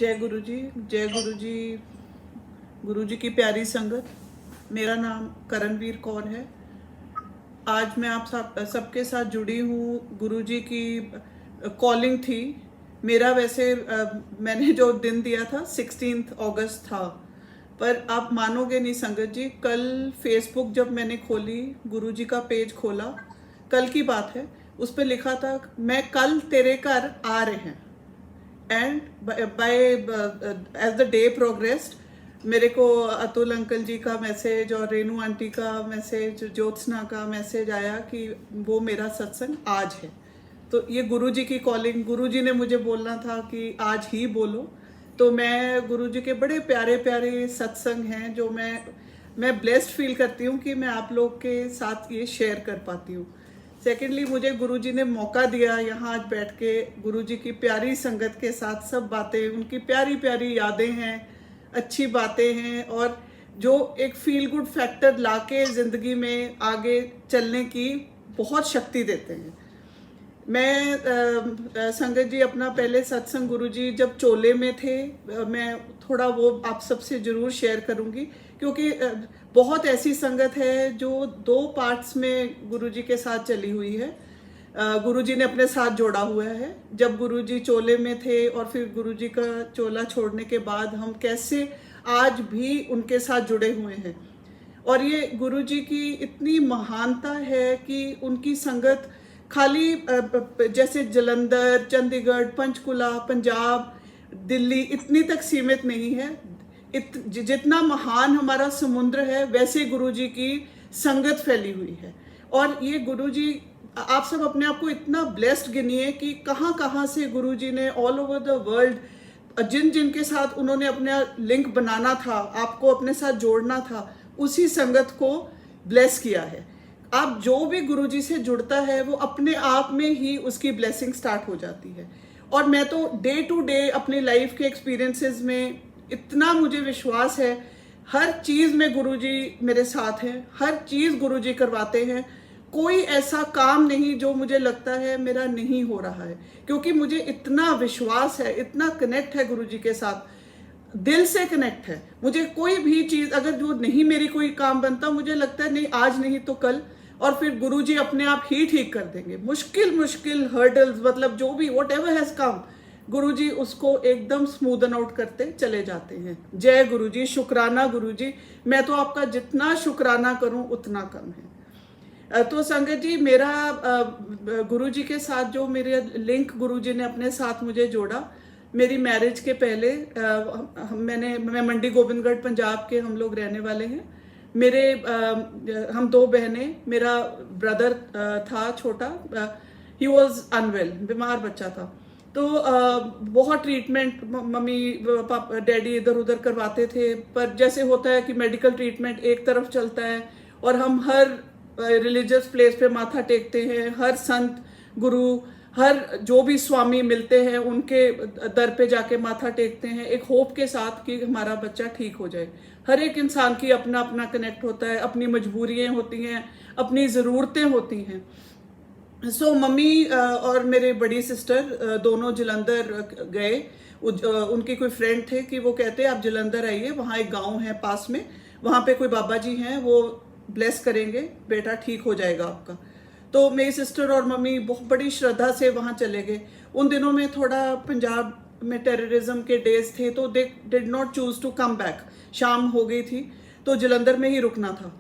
जय गुरु जी। जय गुरु जी। गुरु जी की प्यारी संगत। मेरा नाम करणवीर कौर है। आज मैं आप सबके साथ जुड़ी हूँ। गुरु जी की कॉलिंग थी। मेरा वैसे मैंने जो दिन दिया था 16 अगस्त था, पर आप मानोगे नहीं संगत जी, कल फेसबुक जब मैंने खोली, गुरु जी का पेज खोला, कल की बात है, उस पर लिखा था मैं कल तेरे घर आ रहे हैं। And by as the day progressed मेरे को अतुल अंकल जी का मैसेज और रेनू आंटी का मैसेज, ज्योत्सना का मैसेज आया कि वो मेरा सत्संग आज है। तो ये गुरु जी की कॉलिंग, गुरु जी ने मुझे बोलना था कि आज ही बोलो। तो मैं गुरु जी के बड़े प्यारे प्यारे सत्संग हैं जो मैं ब्लेस्ड फील करती हूँ कि मैं आप लोग के साथ ये शेयर कर पाती हूँ। सेकेंडली, मुझे गुरुजी ने मौका दिया यहाँ आज बैठ के गुरुजी की प्यारी संगत के साथ सब बातें, उनकी प्यारी प्यारी यादें हैं, अच्छी बातें हैं, और जो एक फील गुड फैक्टर लाके ज़िंदगी में आगे चलने की बहुत शक्ति देते हैं। मैं संगत जी अपना पहले सत्संग गुरुजी जब चोले में थे, मैं थोड़ा वो आप सबसे ज़रूर शेयर करूँगी, क्योंकि बहुत ऐसी संगत है जो 2 पार्ट्स में गुरुजी के साथ चली हुई है। गुरुजी ने अपने साथ जोड़ा हुआ है। जब गुरुजी चोले में थे और फिर गुरुजी का चोला छोड़ने के बाद हम कैसे आज भी उनके साथ जुड़े हुए हैं। और ये गुरुजी की इतनी महानता है कि उनकी संगत खाली जैसे जलंधर, चंडीगढ़, पंचकुला, पंजाब, दिल्ली इतनी तक सीमित नहीं है। जितना महान हमारा समुद्र है वैसे गुरुजी की संगत फैली हुई है। और ये गुरुजी, आप सब अपने आप को इतना ब्लेस्ड गिनिए कि कहाँ कहाँ से गुरुजी ने ऑल ओवर द वर्ल्ड जिन जिन के साथ उन्होंने अपना लिंक बनाना था, आपको अपने साथ जोड़ना था, उसी संगत को ब्लेस किया है। आप जो भी गुरुजी से जुड़ता है वो अपने आप में ही उसकी ब्लेसिंग स्टार्ट हो जाती है। और मैं तो डे टू डे अपनी लाइफ के एक्सपीरियंसेस में इतना मुझे विश्वास है, हर चीज़ में गुरुजी मेरे साथ हैं, हर चीज़ गुरुजी करवाते हैं। कोई ऐसा काम नहीं जो मुझे लगता है मेरा नहीं हो रहा है, क्योंकि मुझे इतना विश्वास है, इतना कनेक्ट है गुरुजी के साथ, दिल से कनेक्ट है। मुझे कोई भी चीज़ अगर जो नहीं मेरी कोई काम बनता, मुझे लगता है नहीं आज नहीं तो कल, और फिर गुरुजी अपने आप ही ठीक कर देंगे। मुश्किल हर्डल्स, मतलब जो भी वॉट एवर हैज़ कम, गुरुजी उसको एकदम स्मूदन आउट करते चले जाते हैं। जय गुरुजी, शुक्राना गुरुजी। मैं तो आपका जितना शुक्राना करूं उतना कम है। तो संगत जी, मेरा गुरुजी के साथ जो मेरे लिंक गुरुजी ने अपने साथ मुझे जोड़ा, मेरी मैरिज के पहले मैं मंडी गोबिंदगढ़ पंजाब के हम लोग रहने वाले हैं। मेरे हम 2 बहनें, मेरा ब्रदर था छोटा, ही वॉज अनवेल, बीमार बच्चा था। तो बहुत ट्रीटमेंट मम्मी पापा डैडी इधर उधर करवाते थे, पर जैसे होता है कि मेडिकल ट्रीटमेंट एक तरफ चलता है और हम हर रिलीजियस प्लेस पे माथा टेकते हैं, हर संत गुरु, हर जो भी स्वामी मिलते हैं उनके दर पे जाके माथा टेकते हैं, एक होप के साथ कि हमारा बच्चा ठीक हो जाए। हर एक इंसान की अपना अपना कनेक्ट होता है, अपनी मजबूरियाँ होती हैं, अपनी ज़रूरतें होती हैं। सो मम्मी और मेरे बड़ी सिस्टर दोनों जलंधर गए। उनके कोई फ्रेंड थे कि वो कहते आप जलंधर आइए, वहाँ एक गांव है पास में, वहाँ पे कोई बाबा जी हैं, वो ब्लेस करेंगे, बेटा ठीक हो जाएगा आपका। तो मेरी सिस्टर और मम्मी बहुत बड़ी श्रद्धा से वहाँ चले गए। उन दिनों में थोड़ा पंजाब में टेररिज्म के डेज थे, तो they did not choose to come back. शाम हो गई थी तो जलंधर में ही रुकना था।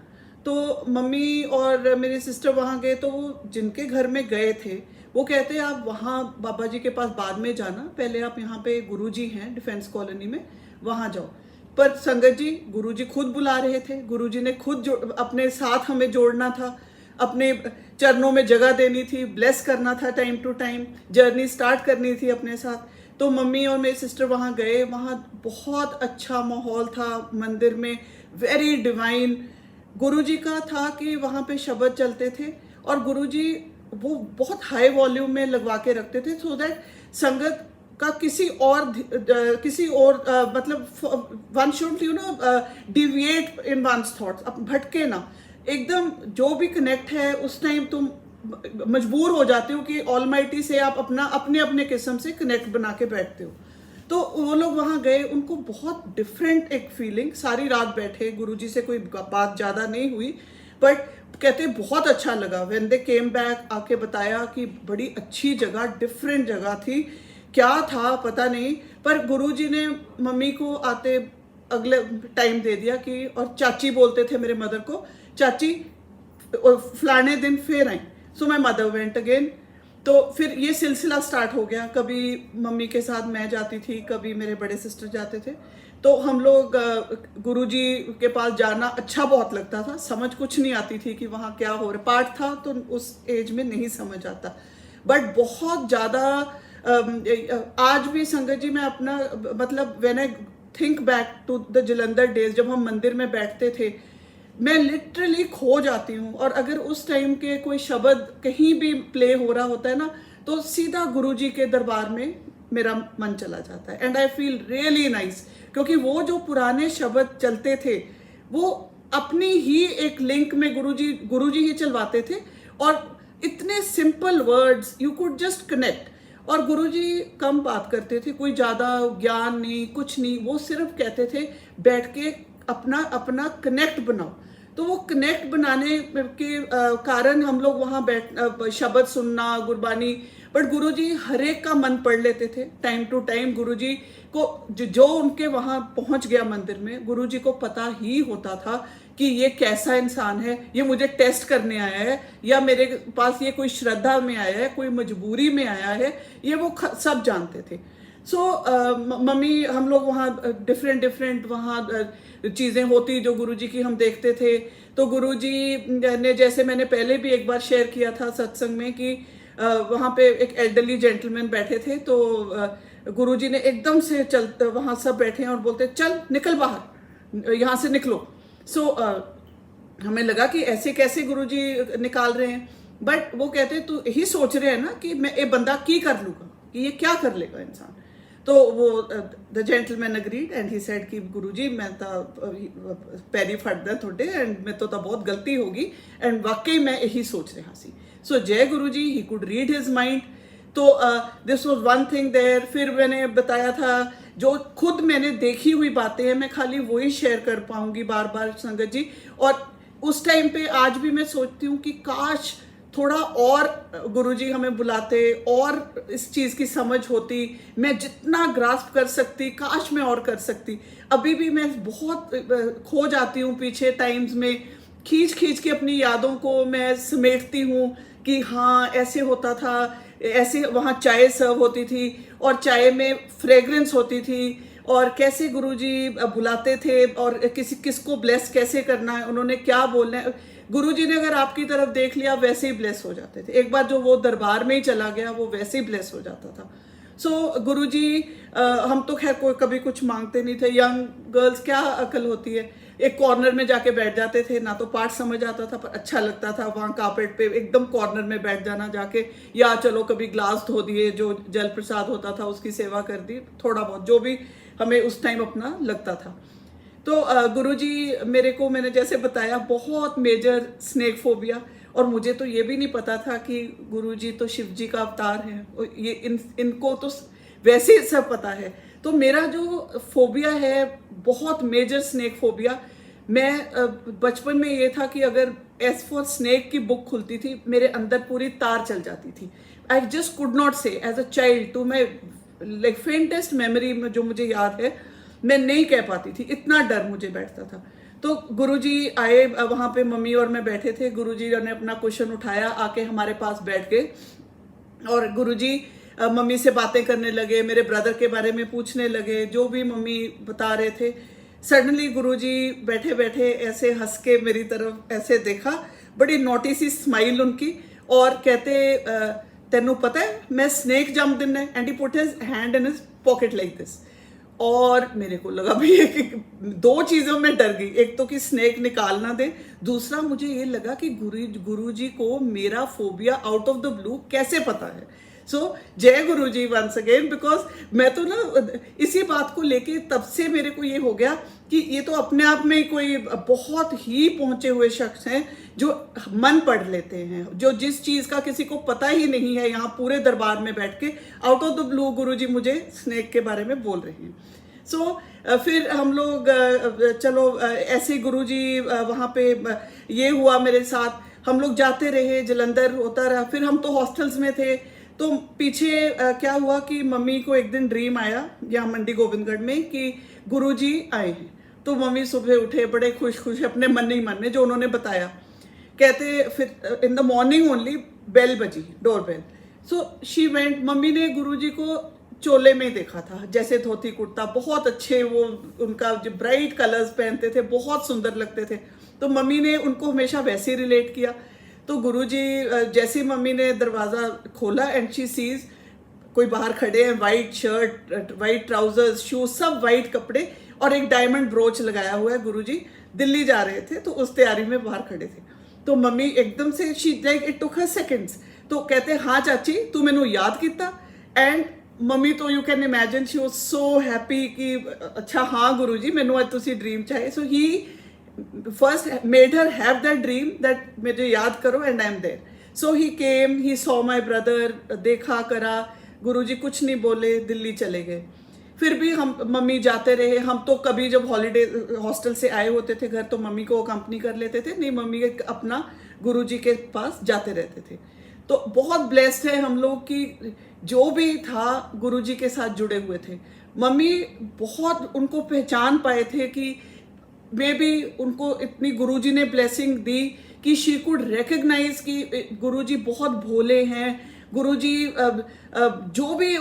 तो मम्मी और मेरी सिस्टर वहाँ गए, तो वो जिनके घर में गए थे वो कहते आप वहाँ बाबा जी के पास बाद में जाना, पहले आप यहाँ पे गुरुजी हैं डिफेंस कॉलोनी में, वहाँ जाओ। पर संगत जी, गुरुजी खुद बुला रहे थे, गुरुजी ने खुद अपने साथ हमें जोड़ना था, अपने चरणों में जगह देनी थी, ब्लेस करना था, time to time journey start करनी थी अपने साथ। तो मम्मी और मेरी सिस्टर वहाँ गए। वहाँ बहुत अच्छा माहौल था मंदिर में, वेरी डिवाइन। गुरुजी का था कि वहाँ पे शब्द चलते थे और गुरुजी वो बहुत हाई वॉल्यूम में लगवा के रखते थे, सो दैट संगत का किसी और मतलब one should deviate in one's thoughts, भटके ना एकदम। जो भी कनेक्ट है उस टाइम तुम मजबूर हो जाते हो कि ऑलमाइटी से आप अपने अपने किस्म से कनेक्ट बना के बैठते हो। तो वो लोग वहाँ गए, उनको बहुत डिफरेंट एक फीलिंग, सारी रात बैठे, गुरुजी से कोई बात ज़्यादा नहीं हुई, बट कहते बहुत अच्छा लगा। व्हेन दे केम बैक, आके बताया कि बड़ी अच्छी जगह, डिफरेंट जगह थी, क्या था पता नहीं, पर गुरुजी ने मम्मी को आते अगले टाइम दे दिया कि, और चाची बोलते थे मेरे मदर को, चाची फलाने दिन फिर आई। सो माई मदर वेंट अगेन। तो फिर ये सिलसिला स्टार्ट हो गया, कभी मम्मी के साथ मैं जाती थी, कभी मेरे बड़े सिस्टर जाते थे। तो हम लोग गुरुजी के पास जाना अच्छा बहुत लगता था। समझ कुछ नहीं आती थी कि वहाँ क्या हो रहा, पाठ था तो उस एज में नहीं समझ आता, बट बहुत ज़्यादा आज भी संगत जी मैं अपना मतलब when I think back to the Jalandhar days, जब हम मंदिर में बैठते थे, मैं लिटरली खो जाती हूँ। और अगर उस टाइम के कोई शब्द कहीं भी प्ले हो रहा होता है ना, तो सीधा गुरुजी के दरबार में मेरा मन चला जाता है, and I feel really nice, क्योंकि वो जो पुराने शब्द चलते थे वो अपनी ही एक लिंक में गुरुजी ही चलवाते थे, और इतने simple words, you could just connect. और गुरुजी कम बात करते थे, कोई ज़्यादा ज्ञान नहीं, कुछ नहीं, वो सिर्फ कहते थे बैठ के अपना अपना कनेक्ट बनाओ। तो वो कनेक्ट बनाने के कारण हम लोग वहाँ बैठ शब्द सुनना, गुरबानी, बट गुरुजी हर एक का मन पढ़ लेते थे टाइम टू टाइम। गुरुजी को जो उनके वहाँ पहुँच गया मंदिर में, गुरुजी को पता ही होता था कि ये कैसा इंसान है, ये मुझे टेस्ट करने आया है, या मेरे पास ये कोई श्रद्धा में आया है, कोई मजबूरी में आया है, ये वो सब जानते थे। सो मम्मी, हम लोग वहाँ डिफरेंट वहाँ चीज़ें होती जो गुरुजी की हम देखते थे। तो गुरुजी ने, जैसे मैंने पहले भी एक बार शेयर किया था सत्संग में, कि वहाँ पे एक एल्डरली जेंटलमैन बैठे थे, तो गुरुजी ने एकदम से चलते, वहाँ सब बैठे हैं और बोलते चल निकल बाहर, यहाँ से निकलो। सो हमें लगा कि ऐसे कैसे गुरुजी निकाल रहे हैं, बट वो कहते तू यही सोच रहे हैं ना कि मैं ये बंदा की कर लूँगा, कि ये क्या कर लेगा इंसान। तो वो the gentleman agreed and he said कि गुरुजी मैं तो पैरी फटदा थोड़े, एंड मैं तो बहुत गलती होगी, एंड वाकई मैं यही सोच रहा सी। सो जय Guruji, he could read his mind. तो this was one thing there. फिर मैंने बताया था जो खुद मैंने देखी हुई बातें हैं, मैं खाली वही शेयर कर पाऊंगी बार बार संगत जी। और उस टाइम पे आज भी मैं सोचती हूँ कि काश थोड़ा और गुरुजी हमें बुलाते, और इस चीज़ की समझ होती, मैं जितना ग्रास्प कर सकती काश मैं और कर सकती। अभी भी मैं बहुत खो जाती हूँ पीछे टाइम्स में, खींच खींच के अपनी यादों को मैं समेटती हूँ कि हाँ ऐसे होता था, ऐसे वहाँ चाय सर्व होती थी और चाय में फ्रेग्रेंस होती थी, और कैसे गुरुजी बुलाते थे, और किसको ब्लेस कैसे करना है, उन्होंने क्या बोलना है। गुरुजी ने अगर आपकी तरफ देख लिया वैसे ही ब्लेस हो जाते थे। एक बार जो वो दरबार में ही चला गया वो वैसे ही ब्लेस हो जाता था। सो गुरुजी, हम तो खैर कोई कभी कुछ मांगते नहीं थे। यंग गर्ल्स क्या अकल होती है, एक कॉर्नर में जाके बैठ जाते थे, ना तो पाठ समझ आता था पर अच्छा लगता था वहाँ कार्पेट पे एकदम कॉर्नर में बैठ जाना जाके, या चलो कभी ग्लास धो दिए, जो जल प्रसाद होता था उसकी सेवा कर दी, थोड़ा बहुत जो भी हमें उस टाइम अपना लगता था। तो गुरुजी मेरे को, मैंने जैसे बताया, बहुत मेजर स्नेक फोबिया, और मुझे तो ये भी नहीं पता था कि गुरुजी तो शिव जी का अवतार है। ये इनको तो वैसे सब पता है। तो मेरा जो फोबिया है बहुत मेजर स्नेक फोबिया। मैं बचपन में ये था कि अगर एस फॉर स्नेक की बुक खुलती थी मेरे अंदर पूरी तार चल जाती थी। I just could not say as a child, to my like faintest memory में जो मुझे याद है, मैं नहीं कह पाती थी, इतना डर मुझे बैठता था। तो गुरुजी आए, वहाँ पे मम्मी और मैं बैठे थे, गुरुजी ने अपना क्वेश्चन उठाया, आके हमारे पास बैठ गए, और गुरुजी मम्मी से बातें करने लगे, मेरे ब्रदर के बारे में पूछने लगे, जो भी मम्मी बता रहे थे। सडनली गुरुजी बैठे बैठे ऐसे हंस के मेरी तरफ ऐसे देखा, बड़ी नोटी सी स्माइल उनकी, और कहते तेनू पता है मैं स्नेक जंप दिन है, and he put his hand in his pocket like this. और मेरे को लगा भाई कि दो चीज़ों में डर गई, एक तो कि स्नेक निकाल ना दे, दूसरा मुझे ये लगा कि गुरुजी को मेरा phobia out of the blue कैसे पता है। सो जय गुरु जी वंस अगेन, बिकॉज मैं तो ना इसी बात को लेके तब से मेरे को ये हो गया कि ये तो अपने आप में कोई बहुत ही पहुंचे हुए शख्स हैं जो मन पढ़ लेते हैं, जो जिस चीज का किसी को पता ही नहीं है, यहाँ पूरे दरबार में बैठ के आउट ऑफ द ब्लू गुरु जी मुझे स्नेक के बारे में बोल रहे हैं। सो फिर हम लोग चलो ऐसे गुरु जी वहाँ पे ये हुआ मेरे साथ, हम लोग जाते रहे, जलंधर होता रहा, फिर हम तो हॉस्टल्स में थे। तो पीछे क्या हुआ कि मम्मी को एक दिन ड्रीम आया यहाँ मंडी गोविंदगढ़ में कि गुरुजी आए हैं। तो मम्मी सुबह उठे बड़े खुश खुश अपने मन ही मन में जो उन्होंने बताया, कहते फिर in the morning only bell बजी, door bell. So she went, mummy ने गुरुजी को चोले में देखा था, जैसे धोती कुर्ता, बहुत अच्छे वो उनका जो ब्राइट कलर्स पहनते थे, बहुत सुंदर लगते थे। तो मम्मी ने उनको हमेशा वैसे ही रिलेट किया। तो गुरुजी जैसे ही मम्मी ने दरवाज़ा खोला एंड शी सीज कोई बाहर खड़े हैं, white shirt, white trousers, shoes, सब वाइट कपड़े और एक डायमंड ब्रोच लगाया हुआ है। गुरुजी दिल्ली जा रहे थे तो उस तैयारी में बाहर खड़े थे। तो मम्मी एकदम से she like it took her seconds, तो कहते हाँ चाची तू मैनू याद किया। एंड मम्मी तो you can imagine she was so happy कि अच्छा हाँ गुरुजी मैनू अज तुसी ड्रीम चाहे। So he first made her have that dream that मुझे याद करो and I am there. So he came, he saw my brother, देखा करा, गुरुजी कुछ नहीं बोले, दिल्ली चले गए। फिर भी हम मम्मी जाते रहे। हम तो कभी जब हॉलीडे हॉस्टल से आए होते थे घर तो मम्मी को अकम्पनी कर लेते थे, नहीं मम्मी अपना गुरुजी के पास जाते रहते थे। तो बहुत ब्लेस्ड है हम लोग कि जो भी था गुरुजी के साथ जुड़े हुए थे। मम्मी बहुत उनको पहचान पाए थे कि मे बी उनको इतनी गुरुजी ने ब्लेसिंग दी कि शी कुड रिकग्नाइज कि गुरुजी बहुत भोले हैं। गुरुजी जो भी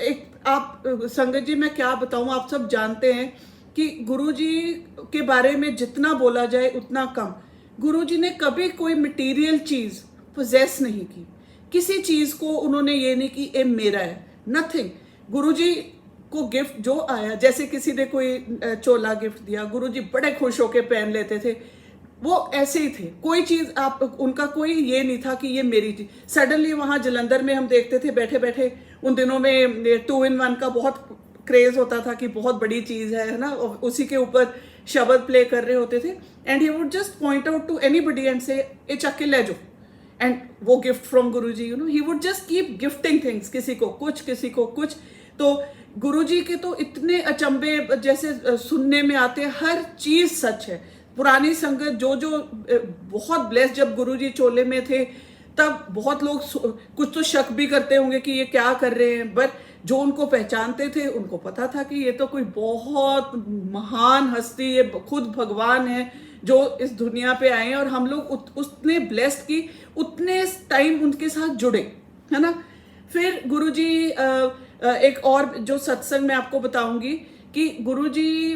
एक आप संगत जी मैं क्या बताऊं, आप सब जानते हैं कि गुरुजी के बारे में जितना बोला जाए उतना कम। गुरुजी ने कभी कोई मटेरियल चीज पोजेस नहीं की, किसी चीज को उन्होंने ये नहीं कि ये मेरा है, नथिंग। गुरुजी को गिफ्ट जो आया, जैसे किसी ने कोई चोला गिफ्ट दिया, गुरुजी बड़े खुश होके पहन लेते थे, वो ऐसे ही थे। कोई चीज आप उनका कोई ये नहीं था कि ये मेरी थी। सडनली वहां जलंधर में हम देखते थे बैठे बैठे, उन दिनों में 2 in 1 का बहुत क्रेज होता था कि बहुत बड़ी चीज है ना, उसी के ऊपर शब्द प्ले कर रहे होते थे। And he would just point out to anybody and say ए चक के ले जाओ, एंड वो gift from Guruji, you know he would just keep gifting things, किसी को कुछ किसी को कुछ। तो गुरुजी के तो इतने अचंबे जैसे सुनने में आते हैं, हर चीज सच है। पुरानी संगत जो बहुत ब्लेस्ड, जब गुरुजी चोले में थे तब बहुत लोग कुछ तो शक भी करते होंगे कि ये क्या कर रहे हैं, बट जो उनको पहचानते थे उनको पता था कि ये तो कोई बहुत महान हस्ती, ये खुद भगवान है जो इस दुनिया पे आए हैं। और हम लोग उतने ब्लेस्ड की उतने टाइम उनके साथ जुड़े, है ना। फिर गुरुजी एक और जो सत्संग मैं आपको बताऊंगी कि गुरुजी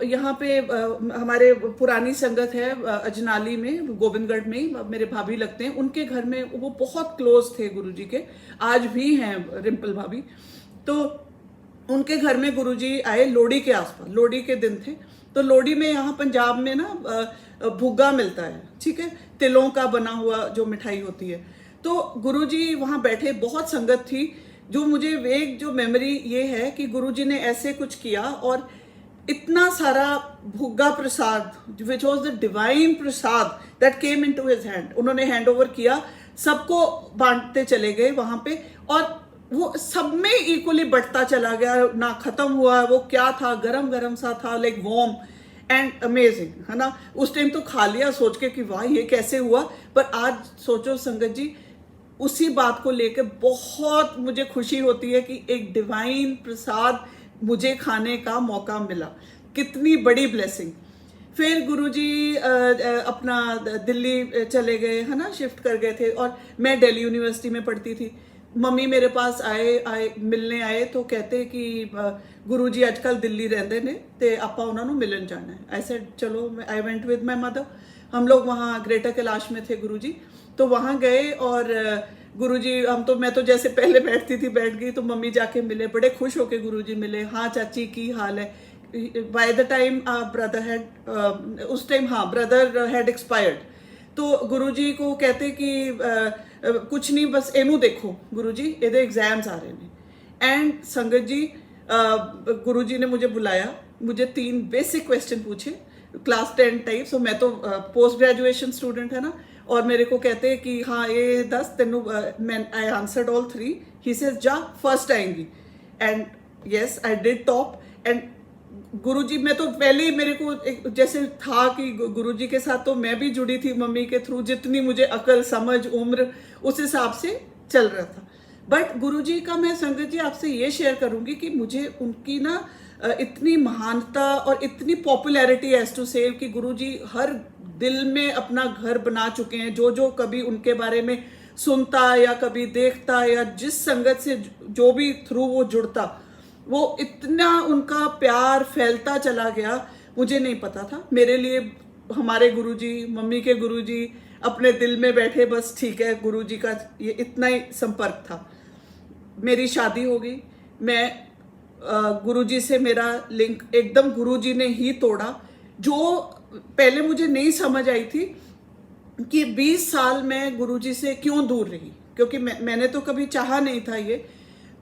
यहाँ पे हमारे पुरानी संगत है अजनाली में, गोविंदगढ़ में मेरे भाभी लगते हैं, उनके घर में वो बहुत क्लोज थे गुरुजी के, आज भी हैं रिम्पल भाभी। तो उनके घर में गुरुजी आए लोहड़ी के आसपास, लोहड़ी के दिन थे। तो लोहड़ी में यहाँ पंजाब में ना भुग्गा मिलता है, ठीक है, तिलों का बना हुआ जो मिठाई होती है। तो गुरुजी वहाँ बैठे, बहुत संगत थी। जो मुझे वेग जो मेमोरी ये है कि गुरुजी ने ऐसे कुछ किया और इतना सारा भुग्गा prasad which was the divine prasad that came into his hand, उन्होंने हैंड ओवर किया, सबको बांटते चले गए वहां पे, और वो सब में इक्वली बढ़ता चला गया, ना खत्म हुआ। वो क्या था, गरम गरम सा था, लाइक वॉर्म एंड अमेजिंग, है ना। उस टाइम तो खा लिया सोच के कि वाह ये कैसे हुआ, पर आज सोचो संगत जी, उसी बात को लेकर बहुत मुझे खुशी होती है कि एक डिवाइन प्रसाद मुझे खाने का मौका मिला, कितनी बड़ी ब्लेसिंग। फिर गुरुजी अपना दिल्ली चले गए, है ना, शिफ्ट कर गए थे, और मैं दिल्ली यूनिवर्सिटी में पढ़ती थी। मम्मी मेरे पास आए मिलने आए तो कहते कि गुरुजी आजकल दिल्ली रहते ने ते आपां उन्हां नूं मिलन जाना है। आई सेड चलो, I went with my mother. हम लोग वहाँ ग्रेटर कैलाश में थे गुरुजी, तो वहाँ गए और गुरुजी मैं तो जैसे पहले बैठती थी बैठ गई, तो मम्मी जाके मिले, बड़े खुश होके गुरुजी मिले। हाँ चाची की हाल है। By the time brother had उस टाइम हाँ ब्रदर हैड एक्सपायर्ड। तो गुरुजी को कहते कि कुछ नहीं बस ਇਹਨੂੰ देखो गुरु जी ਇਹਦੇ एग्जाम्स आ रहे हैं। एंड संगत जी गुरु जी ने मुझे बुलाया, मुझे 3 बेसिक क्वेश्चन पूछे क्लास 10 टाइप। सो मैं तो पोस्ट ग्रेजुएशन स्टूडेंट है ना, और मेरे को कहते हैं कि हाँ ये 10 तेनू मैं I answered all 3। He says जा फर्स्ट आएंगी, and yes I did top. And Guruji, मैं तो पहले ही मेरे को जैसे था कि गुरुजी के साथ तो मैं भी जुड़ी थी मम्मी के थ्रू, जितनी मुझे अकल समझ उम्र उस हिसाब से चल रहा था। बट गुरुजी का मैं संगत जी आपसे ये शेयर करूंगी कि मुझे उनकी ना इतनी महानता और इतनी पॉपुलैरिटी एज टू से कि गुरुजी हर दिल में अपना घर बना चुके हैं। जो जो कभी उनके बारे में सुनता या कभी देखता या जिस संगत से जो भी थ्रू वो जुड़ता, वो इतना उनका प्यार फैलता चला गया, मुझे नहीं पता था। मेरे लिए हमारे गुरुजी, मम्मी के गुरुजी अपने दिल में बैठे, बस ठीक है गुरुजी का ये इतना ही संपर्क था। मेरी शादी हो गई, मैं गुरुजी से मेरा लिंक एकदम गुरुजी ने ही तोड़ा। जो पहले मुझे नहीं समझ आई थी कि 20 साल मैं गुरुजी से क्यों दूर रही, क्योंकि मैंने तो कभी चाहा नहीं था, ये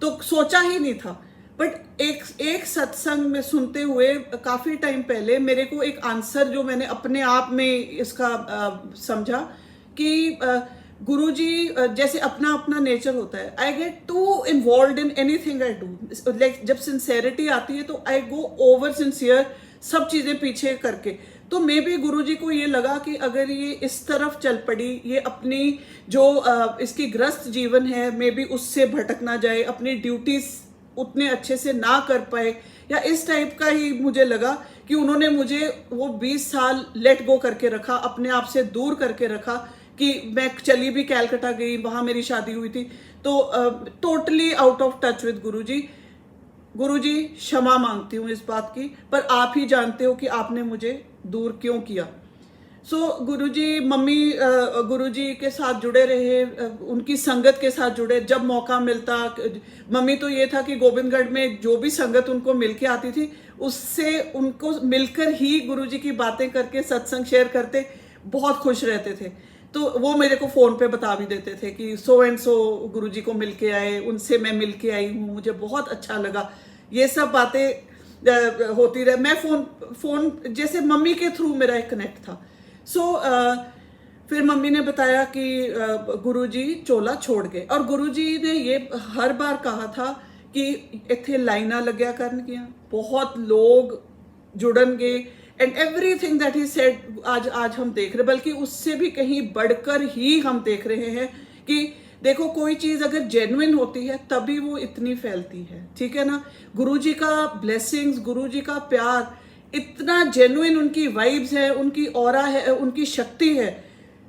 तो सोचा ही नहीं था। बट एक सत्संग में सुनते हुए काफी टाइम पहले मेरे को एक आंसर जो मैंने अपने आप में इसका समझा कि गुरुजी जैसे अपना अपना नेचर होता है। I get to involve in anything I do, like जब सिंसेरिटी आती है तो आई गो ओवर सिंसियर, सब चीजें पीछे करके। तो मे भी गुरुजी को ये लगा कि अगर ये इस तरफ चल पड़ी, ये अपनी जो इसकी ग्रस्त जीवन है मे भी उससे भटक ना जाए, अपनी ड्यूटीज उतने अच्छे से ना कर पाए, या इस टाइप का ही मुझे लगा कि उन्होंने मुझे वो 20 साल लेट गो करके रखा, अपने आप से दूर करके रखा। कि मैं चली भी कैलकाटा गई, वहां मेरी शादी हुई थी, तो totally out of touch with Guruji. Guruji क्षमा मांगती हूँ इस बात की, पर आप ही जानते हो कि आपने मुझे दूर क्यों किया। सो गुरुजी, मम्मी गुरुजी के साथ जुड़े रहे, उनकी संगत के साथ जुड़े, जब मौका मिलता। मम्मी तो ये था कि गोविंदगढ़ में जो भी संगत उनको मिलके आती थी, उससे उनको मिलकर ही गुरुजी की बातें करके सत्संग शेयर करते, बहुत खुश रहते थे। तो वो मेरे को फोन पे बता भी देते थे कि सो एंड सो गुरुजी को मिलके आए, उनसे मैं मिलके आई हूँ, मुझे बहुत अच्छा लगा। ये सब बातें होती रहे। मैं फोन जैसे मम्मी के थ्रू मेरा एक कनेक्ट था। फिर मम्मी ने बताया कि गुरुजी चोला छोड़ गए, और गुरुजी ने ये हर बार कहा था कि इत्थे लाइना लग्या करनगियां, बहुत लोग जुड़नगे, and everything that he said आज हम देख रहे, बल्कि उससे भी कहीं बढ़कर ही हम देख रहे हैं कि देखो कोई चीज अगर जेन्युइन होती है तभी वो इतनी फैलती है, ठीक है ना। गुरुजी का ब्लेसिंग्स, गुरुजी का प्यार इतना जेन्युइन, उनकी वाइब्स है, उनकी ऑरा है, उनकी शक्ति है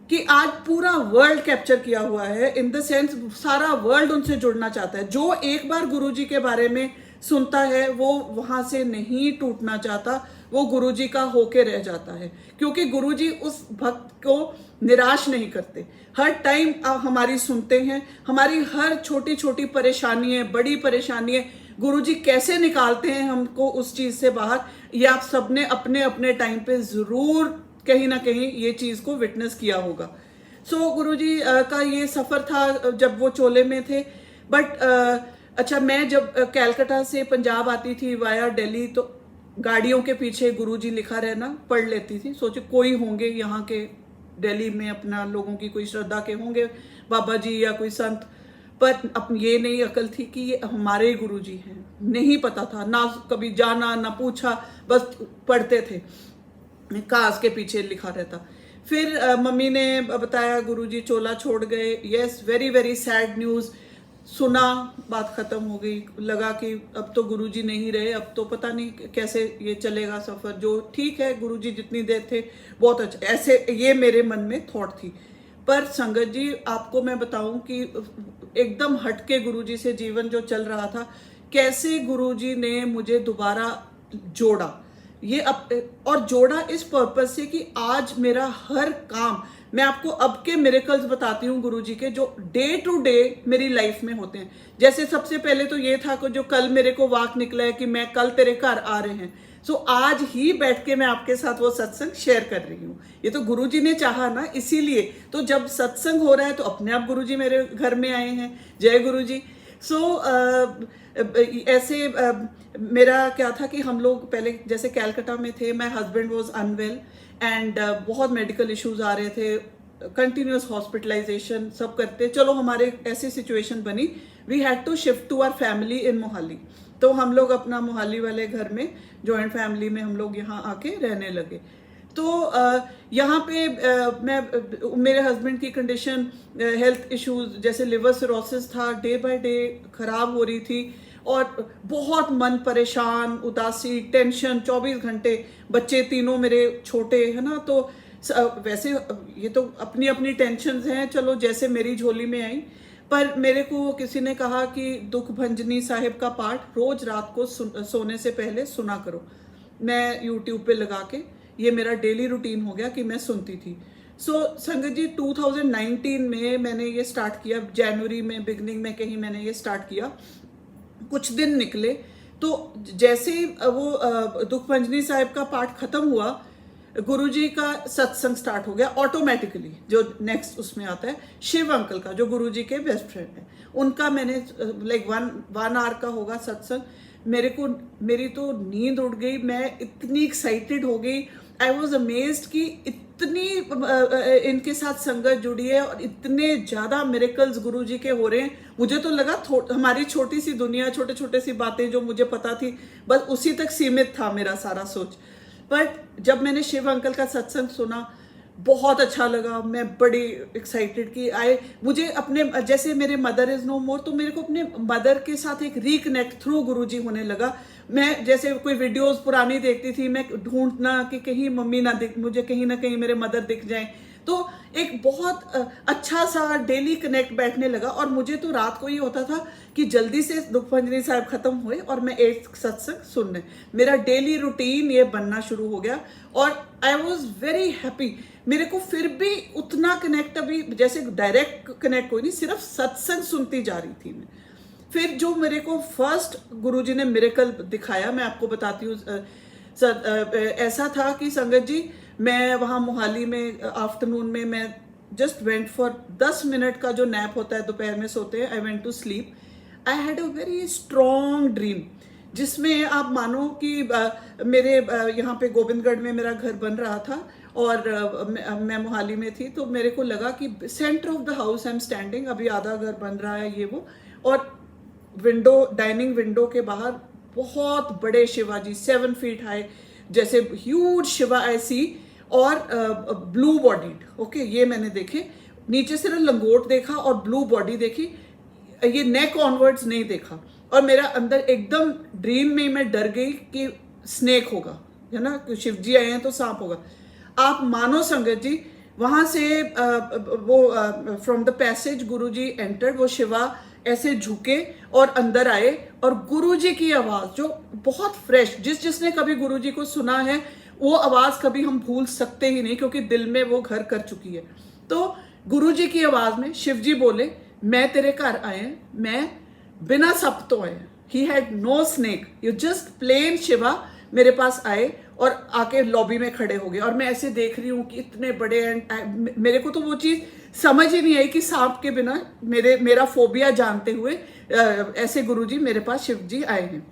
कि आज पूरा वर्ल्ड कैप्चर किया हुआ है। इन द सेंस सारा वर्ल्ड उनसे जुड़ना चाहता है। जो एक बार गुरुजी के बारे में सुनता है वो वहां से नहीं टूटना चाहता, वो गुरुजी का होके रह जाता है, क्योंकि गुरुजी उस भक्त को निराश नहीं करते। हर टाइम हमारी सुनते हैं, हमारी हर छोटी छोटी परेशानी है, बड़ी परेशानी है, गुरुजी कैसे निकालते हैं हमको उस चीज से बाहर, ये आप सबने अपने अपने टाइम पे जरूर कहीं ना कहीं ये चीज को विटनेस किया होगा। सो गुरुजी का ये सफर था जब वो चोले में थे। बट अच्छा, मैं जब कैलकाटा से पंजाब आती थी वाया दिल्ली, तो गाड़ियों के पीछे गुरुजी लिखा रहना पढ़ लेती थी। सोचे कोई होंगे यहाँ के दिल्ली में, अपना लोगों की कोई श्रद्धा के होंगे बाबा जी या कोई संत, पर अब ये नहीं अकल थी कि ये हमारे गुरुजी हैं। नहीं पता था, ना कभी जाना ना पूछा, बस पढ़ते थे, कास के पीछे लिखा रहता। फिर मम्मी ने बताया गुरुजी चोला छोड़ गए। Yes, very very sad news सुना, बात खत्म हो गई। लगा कि अब तो गुरुजी नहीं रहे, अब तो पता नहीं कैसे ये चलेगा सफर। जो ठीक है, गुरुजी जितनी देर थे बहुत अच्छा, ऐसे ये मेरे मन में थॉट थी। पर संगत जी, आपको मैं बताऊं कि एकदम हटके गुरुजी से जीवन जो चल रहा था, कैसे गुरुजी ने मुझे दोबारा जोड़ा। ये और जोड़ा इस पर्पस से कि आज मेरा हर काम, मैं आपको अब के मिरेकल्स बताती हूँ गुरुजी के, जो डे टू डे मेरी लाइफ में होते हैं। जैसे सबसे पहले तो ये था कि जो कल मेरे को वाक निकला है कि मैं कल तेरे घर आ रहे हैं। सो आज ही बैठ के मैं आपके साथ वो सत्संग शेयर कर रही हूँ। ये तो गुरुजी ने चाहा ना, इसीलिए तो जब सत्संग हो रहा है तो अपने आप गुरुजी मेरे घर में आए हैं। जय गुरुजी। सो ऐसे मेरा क्या था कि हम लोग पहले जैसे कैलकाटा में थे, my husband was unwell and बहुत मेडिकल इश्यूज आ रहे थे, कंटिन्यूस हॉस्पिटलाइजेशन सब करते। चलो हमारे ऐसी सिचुएशन बनी, we had to shift to our family in Mohali. तो हम लोग अपना मोहाली वाले घर में जॉइंट फैमिली में हम लोग यहाँ आके रहने लगे। तो यहाँ पे मेरे हस्बैंड की कंडीशन, हेल्थ इश्यूज जैसे लिवर सिरोसिस था, डे बाय डे खराब हो रही थी और बहुत मन परेशान, उदासी, टेंशन 24 घंटे। बच्चे तीनों मेरे छोटे है ना, तो वैसे ये तो अपनी अपनी टेंशन हैं, चलो जैसे मेरी झोली में आई। पर मेरे को किसी ने कहा कि दुख भंजनी साहिब का पाठ रोज रात को सोने से पहले सुना करो। मैं यूट्यूब पे लगा के ये मेरा डेली रूटीन हो गया कि मैं सुनती थी। सो संगत जी 2019 में मैंने ये स्टार्ट किया, जनवरी में बिगनिंग में कहीं मैंने ये स्टार्ट किया। कुछ दिन निकले तो जैसे ही वो दुख भंजनी साहिब का पाठ खत्म हुआ, गुरुजी का सत्संग स्टार्ट हो गया ऑटोमेटिकली। जो नेक्स्ट उसमें आता है शिव अंकल का, जो गुरुजी के बेस्ट फ्रेंड है, उनका मैंने लाइक वन आवर का होगा सत्संग। मेरी तो नींद उड़ गई, मैं इतनी एक्साइटेड हो गई। आई वॉज अमेज्ड कि इतनी इनके साथ संगत जुड़ी है और इतने ज्यादा मिरेकल्स गुरुजी के हो रहे हैं। मुझे तो लगा हमारी छोटी सी दुनिया, छोटे छोटे सी बातें जो मुझे पता थी, बस उसी तक सीमित था मेरा सारा सोच। बट जब मैंने शिव अंकल का सत्संग सुना, बहुत अच्छा लगा। मैं बड़ी एक्साइटेड कि मुझे अपने, जैसे मेरे मदर इज नो मोर, तो मेरे को अपने मदर के साथ एक रिकनेक्ट थ्रू गुरुजी होने लगा। मैं जैसे कोई वीडियोस पुरानी देखती थी, मैं ढूंढना कि कहीं मम्मी ना दिख, मुझे कहीं ना कहीं मेरे मदर दिख जाए। तो एक बहुत अच्छा सा डेली कनेक्ट बैठने लगा। और मुझे तो रात को ये होता था कि जल्दी से दुख भंजनी साहिब खत्म हुए और मैं एक सत्संग सुनने, मेरा डेली रूटीन ये बनना शुरू हो गया। और आई वॉज वेरी हैप्पी। मेरे को फिर भी उतना कनेक्ट, अभी जैसे डायरेक्ट कनेक्ट कोई नहीं, सिर्फ सत्संग सुनती जा रही थी मैं। फिर जो मेरे को फर्स्ट गुरुजी ने मिरेकल दिखाया, मैं आपको बताती हूँ। ऐसा था कि संगत जी, मैं वहाँ मोहाली में आफ्टरनून में मैं जस्ट वेंट फॉर 10 मिनट का जो नैप होता है, दोपहर में सोते हैं, I went to sleep. I had a very strong dream, जिसमें आप मानो कि मेरे यहाँ पे गोविंदगढ़ में मेरा घर बन रहा था और मैं मोहाली में थी। तो मेरे को लगा कि centre of the house I am standing, अभी आधा घर बन रहा है ये वो, और विंडो, डाइनिंग विंडो के बाहर बहुत बड़े शिवाजी 7 फीट हाई, जैसे ह्यूज शिवा ऐसी, और ब्लू बॉडीड। ओके, ये मैंने देखे। नीचे सिर्फ लंगोट देखा और ब्लू बॉडी देखी, ये नेक ऑनवर्ड्स नहीं देखा। और मेरा अंदर एकदम ड्रीम में मैं डर गई कि स्नेक होगा, है ना, शिव जी आए हैं तो सांप होगा। आप मानो संगत जी, वहां से वो from the passage Guruji entered, वो शिवा ऐसे झुके और अंदर आए। और गुरुजी की आवाज जो बहुत फ्रेश, जिसने कभी गुरुजी को सुना है वो आवाज कभी हम भूल सकते ही नहीं, क्योंकि दिल में वो घर कर चुकी है। तो गुरुजी की आवाज में शिवजी बोले, मैं तेरे घर आए हैं, मैं बिना सप तो आए। He had no snake, you just plain Shiva मेरे पास आए और आके लॉबी में खड़े हो गए। और मैं ऐसे देख रही हूँ कि इतने बड़े, एंड मेरे को तो वो चीज समझ ही नहीं आई कि सांप के बिना, मेरा फोबिया जानते हुए ऐसे गुरुजी मेरे पास शिवजी आए हैं।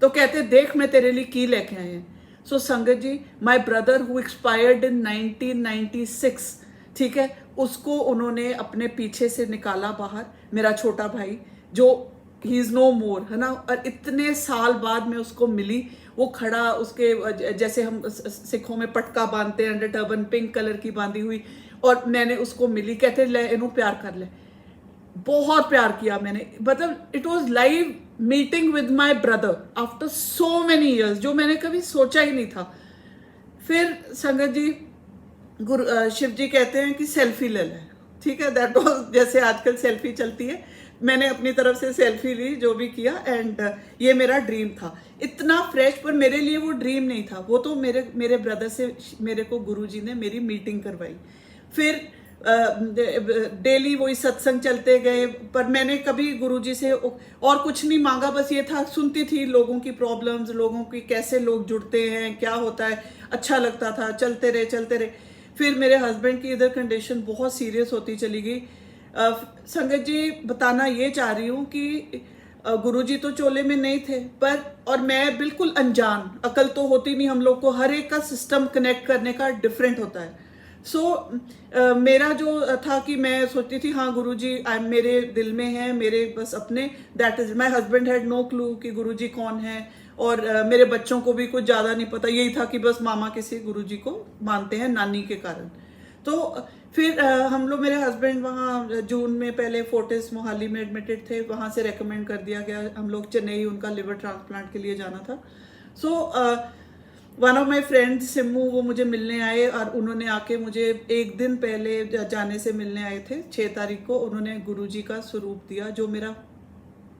तो कहते, देख मैं तेरे लिए की लेके आए हैं। सो संगत जी, माय ब्रदर हु एक्सपायर्ड इन 1996, ठीक है, उसको उन्होंने अपने पीछे से निकाला बाहर, मेरा छोटा भाई, जो ही इज नो मोर, है ना। और इतने साल बाद मैं उसको मिली, वो खड़ा, उसके जैसे हम सिखों में पटका बांधते हैं, अंडर टर्बन पिंक कलर की बांधी हुई, और मैंने उसको मिली। कहते ले इनू प्यार कर ले। बहुत प्यार किया मैंने, मतलब it was live meeting with my brother after so many years, जो मैंने कभी सोचा ही नहीं था। फिर संगत जी, शिव जी कहते हैं कि सेल्फी ले लें, ठीक है। दैट वाज, जैसे आजकल सेल्फी चलती है, मैंने अपनी तरफ से सेल्फी ली, जो भी किया। एंड ये मेरा ड्रीम था, इतना फ्रेश। पर मेरे लिए वो ड्रीम नहीं था, वो तो मेरे ब्रदर से मेरे को गुरुजी ने मेरी मीटिंग करवाई। फिर डेली वही सत्संग चलते गए, पर मैंने कभी गुरुजी से और कुछ नहीं मांगा, बस ये था, सुनती थी लोगों की प्रॉब्लम्स, लोगों की कैसे लोग जुड़ते हैं, क्या होता है, अच्छा लगता था, चलते रहे चलते रहे। फिर मेरे हस्बैंड की इधर कंडीशन बहुत सीरियस होती चली गई। संगत जी, बताना ये चाह रही हूँ कि गुरुजी तो चोले में नहीं थे, पर और मैं बिल्कुल अनजान, अकल तो होती नहीं हम लोग को, हर एक का सिस्टम कनेक्ट करने का डिफरेंट होता है। मेरा जो था कि मैं सोचती थी हाँ गुरुजी मेरे दिल में है, मेरे बस अपने, that is my husband had no clue कि गुरुजी कौन है, और मेरे बच्चों को भी कुछ ज़्यादा नहीं पता, यही था कि बस मामा किसी गुरुजी को मानते हैं नानी के कारण। तो फिर हम लोग, मेरे हस्बैंड वहाँ जून में पहले फोर्टिस मोहाली में एडमिटेड थे, वहाँ से रेकमेंड कर दिया गया हम लोग चेन्नई, उनका लिवर ट्रांसप्लांट के लिए जाना था। One of my friend Simmu, वो मुझे मिलने आए और उन्होंने आके मुझे एक दिन पहले जाने से मिलने आए थे, 6 तारीख को। उन्होंने गुरुजी का स्वरूप दिया, जो मेरा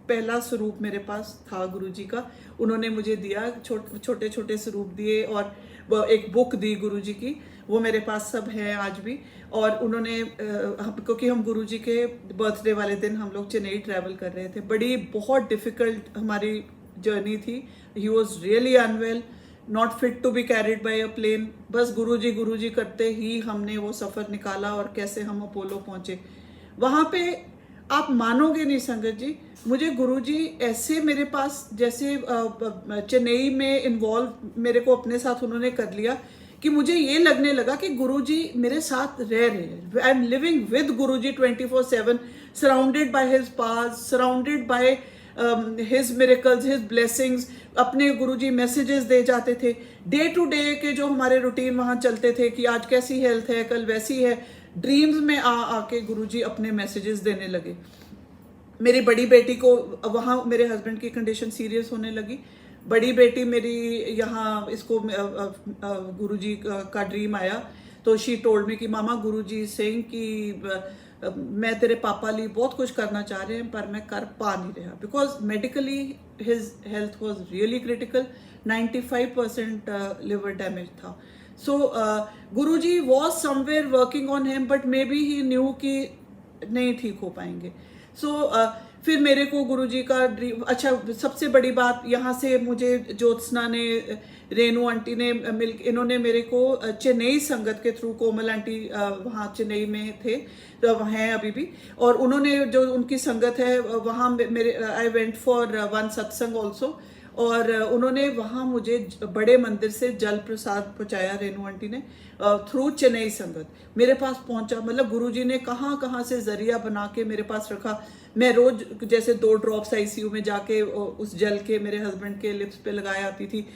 पहला स्वरूप मेरे पास था गुरुजी का, उन्होंने मुझे दिया, छोटे छोटे स्वरूप दिए, और वो एक बुक दी गुरुजी की, वो मेरे पास सब है आज भी। और उन्होंने क्योंकि हम गुरुजी के बर्थडे वाले दिन हम लोग चेन्नई ट्रैवल कर रहे थे, बहुत डिफिकल्ट हमारी जर्नी थी। He was really unwell, not fit to be carried by a plane, बस गुरुजी करते ही हमने वो सफ़र निकाला, और कैसे हम अपोलो पहुंचे। वहाँ पे आप मानोगे नहीं संगत जी, मुझे गुरुजी ऐसे मेरे पास, जैसे चेन्नई में इन्वॉल्व मेरे को अपने साथ उन्होंने कर लिया, कि मुझे ये लगने लगा कि गुरुजी मेरे साथ रह रहे हैं। I am living with Guruji 24/7, surrounded by his pass, surrounded by his miracles, his blessings. अपने गुरुजी मैसेजेस दे जाते थे, डे टू डे के जो हमारे रूटीन वहाँ चलते थे, कि आज कैसी हेल्थ है, कल वैसी है। ड्रीम्स में आके गुरुजी अपने मैसेजेस देने लगे। मेरी बड़ी बेटी को, वहाँ मेरे हस्बैंड की कंडीशन सीरियस होने लगी, बड़ी बेटी मेरी यहाँ, इसको गुरुजी का ड्रीम आया, तो शी टोल्ड मी कि मामा गुरुजी सेइंग कि मैं तेरे पापा लिए बहुत कुछ करना चाह रहे हैं, पर मैं कर पा नहीं रहा, because medically his health was really critical, 95% liver damage था। Guruji was somewhere working on him, but maybe he knew कि नहीं ठीक हो पाएंगे। फिर मेरे को गुरुजी का ड्रीम, अच्छा सबसे बड़ी बात, यहाँ से मुझे ज्योत्सना ने, रेनू आंटी ने इन्होंने मेरे को चेन्नई संगत के थ्रू, कोमल आंटी वहाँ चेन्नई में थे, तो हैं अभी भी, और उन्होंने जो उनकी संगत है वहाँ मेरे, आई वेंट फॉर वन सत्संग ऑल्सो, और उन्होंने वहाँ मुझे बड़े मंदिर से जल प्रसाद पहुँचाया, रेनू आंटी ने, थ्रू चेन्नई संगत मेरे पास पहुँचा। मतलब गुरुजी ने कहाँ कहाँ से जरिया बना के मेरे पास रखा। मैं रोज जैसे 2 ड्रॉप्स आईसीयू में जाके उस जल के मेरे हस्बैंड के लिप्स पे लगाए आती थी,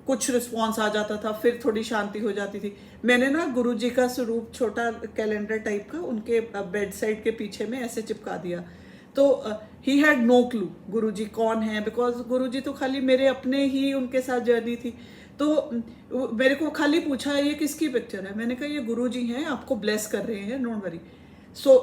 कुछ रिस्पॉन्स आ जाता था, फिर थोड़ी शांति हो जाती थी। मैंने ना गुरुजी का स्वरूप छोटा कैलेंडर टाइप का उनके बेड साइड के पीछे में ऐसे चिपका दिया। तो ही हैड नो क्लू गुरुजी कौन है, बिकॉज गुरुजी तो खाली मेरे अपने ही उनके साथ जर्नी थी। तो मेरे को खाली पूछा ये किसकी पिक्चर है, मैंने कहा ये गुरुजी हैं, आपको ब्लेस कर रहे हैं, don't worry. So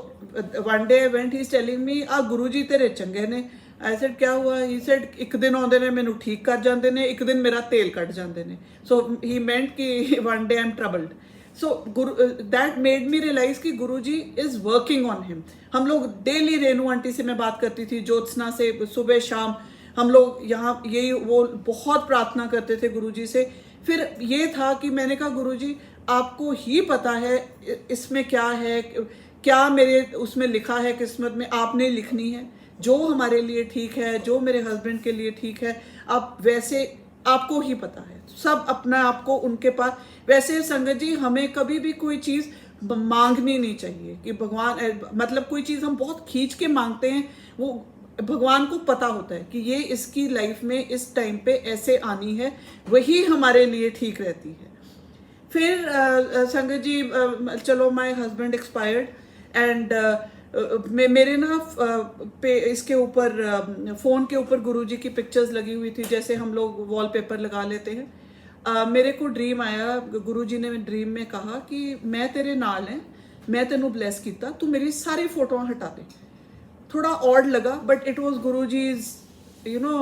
one day went he is telling me आ गुरुजी तेरे चंगे ने। आई सेड क्या हुआ, ही सेड एक दिन आउंदे ने मैनू ठीक कर जाते ने, एक दिन मेरा तेल कट जाते ने। सो ही मेंट कि one day I am troubled. So that made me realise कि Guruji is working on him. हम लोग डेली, रेनू आंटी से मैं बात करती थी, ज्योत्सना से, सुबह शाम हम लोग यहाँ यही वो बहुत प्रार्थना करते थे गुरुजी से। फिर ये था कि मैंने कहा गुरुजी आपको ही पता है इसमें क्या है, क्या मेरे उसमें लिखा है किस्मत में, आपने लिखनी है जो हमारे लिए ठीक है, जो मेरे हस्बैंड के लिए ठीक है, आप वैसे आपको ही पता है, सब अपना आपको उनके पास। वैसे संगत जी हमें कभी भी कोई चीज़ मांगनी नहीं चाहिए कि भगवान, मतलब कोई चीज़ हम बहुत खींच के मांगते हैं, वो भगवान को पता होता है कि ये इसकी लाइफ में इस टाइम पे ऐसे आनी है, वही हमारे लिए ठीक रहती है। फिर संगत जी चलो माय हस्बैंड एक्सपायर्ड एंड मेरे ना पे इसके ऊपर फ़ोन के ऊपर गुरुजी की पिक्चर्स लगी हुई थी, जैसे हम लोग वॉलपेपर लगा लेते हैं। मेरे को ड्रीम आया, गुरुजी ने ड्रीम में कहा कि मैं तेरे नाल हैं, मैं तेनू ब्लेस किया, तू मेरी सारी फोटोआं हटा दे। थोड़ा ऑड लगा, but it was Guruji's you know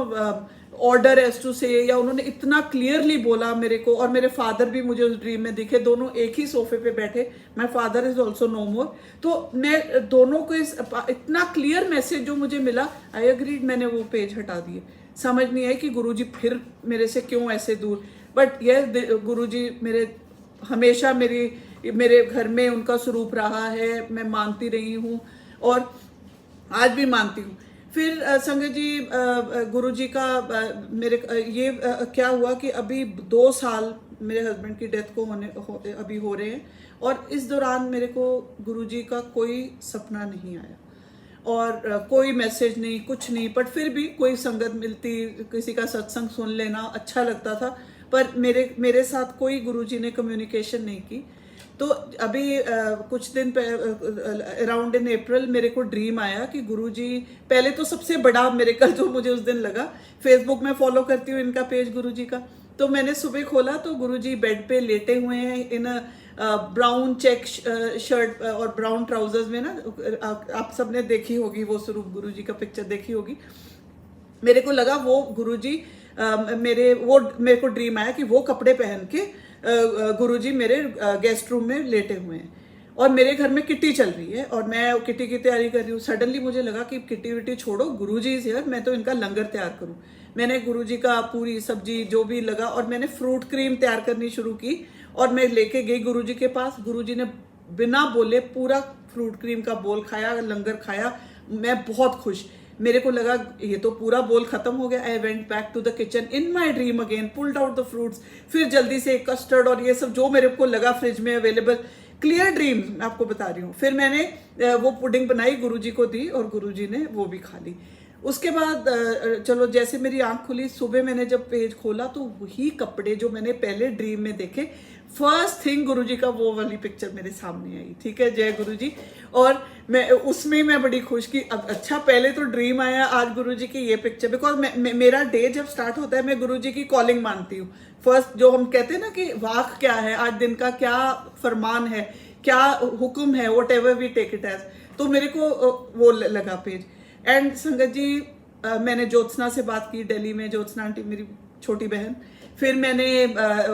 order as to say, या उन्होंने इतना क्लियरली बोला मेरे को, और मेरे फादर भी मुझे उस ड्रीम में दिखे, दोनों एक ही सोफे पे बैठे, my father is also no more. तो मैं दोनों को इतना क्लियर मैसेज जो मुझे मिला, आई अग्रीड, मैंने वो पेज हटा दिए। समझ नहीं आई कि गुरुजी फिर मेरे से क्यों ऐसे दूर, बट ये गुरुजी मेरे हमेशा मेरे घर में उनका स्वरूप रहा है, मैं मानती रही हूँ और आज भी मानती हूँ। फिर संगत जी, गुरुजी का क्या हुआ कि अभी 2 साल मेरे हस्बैंड की डेथ को अभी हो रहे हैं, और इस दौरान मेरे को गुरुजी का कोई सपना नहीं आया और कोई मैसेज नहीं, कुछ नहीं, बट फिर भी कोई संगत मिलती, किसी का सत्संग सुन लेना अच्छा लगता था, पर मेरे साथ कोई गुरुजी ने कम्युनिकेशन नहीं की। तो अभी कुछ दिन अराउंड इन अप्रैल मेरे को ड्रीम आया कि गुरुजी, पहले तो सबसे बड़ा मिरेकल जो मुझे उस दिन लगा, फेसबुक में फॉलो करती हूँ इनका पेज गुरुजी का, तो मैंने सुबह खोला तो गुरुजी बेड पे लेटे हुए हैं इन ब्राउन चेक शर्ट और ब्राउन ट्राउजर्स में ना, आप सबने देखी होगी वो स्वरूप गुरुजी का पिक्चर देखी होगी। मेरे को लगा वो गुरुजी मेरे को ड्रीम आया कि वो कपड़े पहन के गुरुजी मेरे गेस्ट रूम में लेटे हुए हैं, और मेरे घर में किट्टी चल रही है और मैं किट्टी की तैयारी कर रही हूँ। सडनली मुझे लगा कि किट्टी विट्टी छोड़ो, गुरुजी इज हियर, मैं तो इनका लंगर तैयार करूँ। मैंने गुरुजी का पूरी सब्जी जो भी लगा, और मैंने फ्रूट क्रीम तैयार करनी शुरू की, और मैं लेके गई गुरुजी के पास। गुरुजी ने बिना बोले पूरा फ्रूट क्रीम का बोल खाया, लंगर खाया। मैं बहुत खुश, मेरे को लगा ये तो पूरा बोल खत्म हो गया। I went back to the kitchen in my dream again, pulled out the fruits, फिर जल्दी से कस्टर्ड और ये सब जो मेरे को लगा फ्रिज में अवेलेबल, क्लियर ड्रीम मैं आपको बता रही हूँ। फिर मैंने वो पुडिंग बनाई, गुरुजी को दी, और गुरुजी ने वो भी खा ली। उसके बाद चलो जैसे मेरी आंख खुली, सुबह मैंने जब पेज खोला तो वही कपड़े जो मैंने पहले ड्रीम में देखे, फर्स्ट थिंग गुरुजी का वो वाली पिक्चर मेरे सामने आई। ठीक है, जय गुरुजी। और मैं उसमें मैं बड़ी खुश की, अब अच्छा पहले तो ड्रीम आया, आज गुरुजी की ये पिक्चर, बिकॉज मेरा डे जब स्टार्ट होता है मैं गुरुजी की कॉलिंग मानती हूँ। फर्स्ट जो हम कहते हैं ना कि वाक क्या है, आज दिन का क्या फरमान है, क्या हुक्म है, whatever we take it as, तो मेरे को वो लगा पेज। एंड संगत जी, मैंने ज्योत्सना से बात की दिल्ली में, ज्योत्सना आंटी मेरी छोटी बहन। फिर मैंने